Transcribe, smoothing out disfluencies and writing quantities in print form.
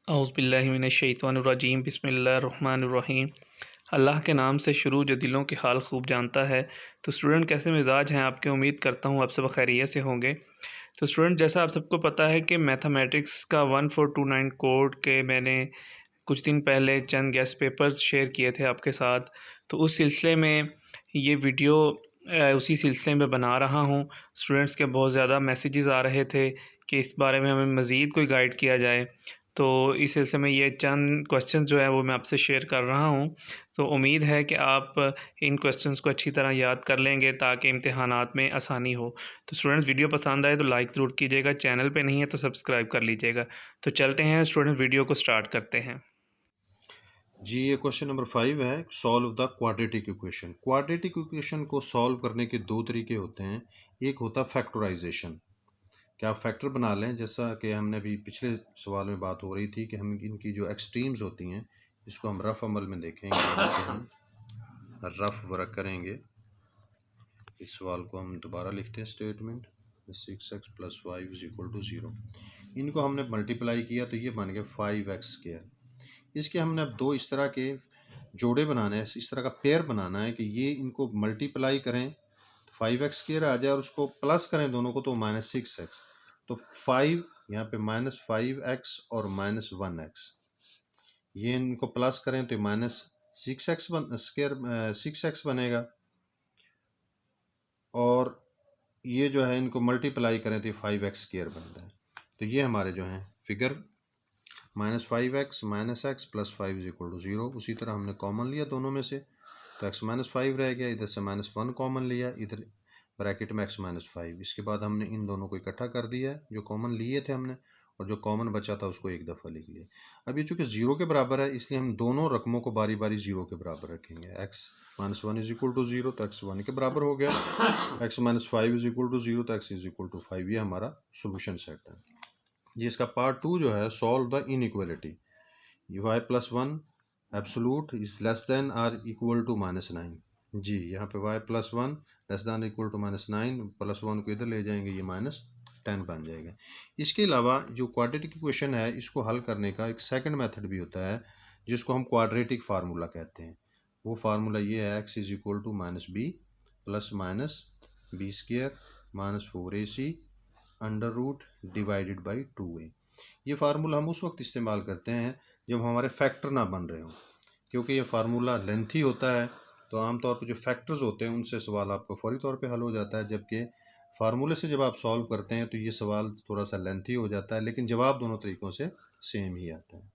औज़ुबिल्लाहिमिनश्शैतानिर्रजीम बिस्मिल्लाहिर्रहमानिर्रहीम। अल्लाह के नाम से शुरू जो दिलों के हाल खूब जानता है। तो स्टूडेंट कैसे मिजाज हैं आपके, उम्मीद करता हूँ आप सब खैरियत से होंगे। तो स्टूडेंट जैसा आप सबको पता है कि मैथमेटिक्स का 1429 कोड के मैंने कुछ दिन पहले चंद गेस्ट पेपर्स शेयर किए थे आपके साथ। तो उस सिलसिले में ये वीडियो उसी सिलसिले में बना रहा हूँ। स्टूडेंट्स के बहुत ज़्यादा मैसेजेस आ रहे थे कि इस बारे में हमें मज़ीद कोई गाइड किया जाए। तो इस सिलसिले में ये चंद क्वेश्चन जो है वो मैं आपसे शेयर कर रहा हूँ। तो उम्मीद है कि आप इन क्वेश्चंस को अच्छी तरह याद कर लेंगे ताकि इम्तिहानात में आसानी हो। तो स्टूडेंट्स वीडियो पसंद आए तो लाइक ज़रूर कीजिएगा, चैनल पे नहीं है तो सब्सक्राइब कर लीजिएगा। तो चलते हैं स्टूडेंट, वीडियो को स्टार्ट करते हैं। जी, ये क्वेश्चन नंबर 5 है, solve the quadratic equation. Quadratic equation को सॉल्व करने के दो तरीके होते हैं। एक होता है फैक्टराइजेशन, कि आप फैक्टर बना लें, जैसा कि हमने अभी पिछले सवाल में बात हो रही थी कि हम इनकी जो एक्सट्रीम्स होती हैं इसको हम रफ अमल में देखेंगे। यहाँ पे हम रफ वर्क करेंगे। इस सवाल को हम दोबारा लिखते हैं, स्टेटमेंट 6x + 5 = 0। इनको हमने मल्टीप्लाई किया तो ये बन गया 5x²। इसके हमने अब दो इस तरह के जोड़े बनाने हैं, इस तरह का पेयर बनाना है कि ये इनको मल्टीप्लाई करें तो 5x² आ जाए और उसको प्लस करें दोनों को तो -6x। तो 5 यहाँ पे -5x और -1x, ये इनको प्लस करें तो -6x बनेगा। और ये जो है इनको मल्टीप्लाई करें तो 5x² बनता है। तो ये हमारे जो हैं फिगर -5x -x + 5 = 0। उसी तरह हमने कॉमन लिया दोनों में से तो x - 5 रह गया, इधर से -1 कॉमन लिया, इधर ब्रैकेट में x - 5। इसके बाद हमने इन दोनों को इकट्ठा कर दिया जो कॉमन लिए थे हमने, और जो कॉमन बचा था उसको एक दफ़ा लिख लिया। अब ये चूँकि 0 के बराबर है इसलिए हम दोनों रकमों को बारी बारी 0 के बराबर रखेंगे। x - 1 = 0 तो x 1 के बराबर हो गया, x - 5 = 0 तो x = 5। ये हमारा सोल्यूशन सेट है। ये इसका पार्ट 2 जो है, solve the inequality. y + 1 absolute is less than or equal to -9। जी, यहाँ पे y + 1 less than equal to -9, +1 को इधर ले जाएंगे, ये -10 बन जाएगा। इसके अलावा जो क्वाड्रेटिक इक्वेशन है इसको हल करने का एक सेकंड मेथड भी होता है जिसको हम क्वाड्रेटिक फार्मूला कहते हैं। वो फार्मूला ये है, x = -b + -b² - 4ac √/ 2a। ये फार्मूला हम उस वक्त इस्तेमाल करते हैं जब हमारे फैक्टर ना बन रहे हों, क्योंकि ये फार्मूला लेंथी होता है। तो आमतौर पर जो फैक्टर्स होते हैं उनसे सवाल आपको फौरी तौर पे हल हो जाता है, जबकि फार्मूले से जब आप सॉल्व करते हैं तो ये सवाल थोड़ा सा लेंथी हो जाता है, लेकिन जवाब दोनों तरीक़ों से सेम ही आता है।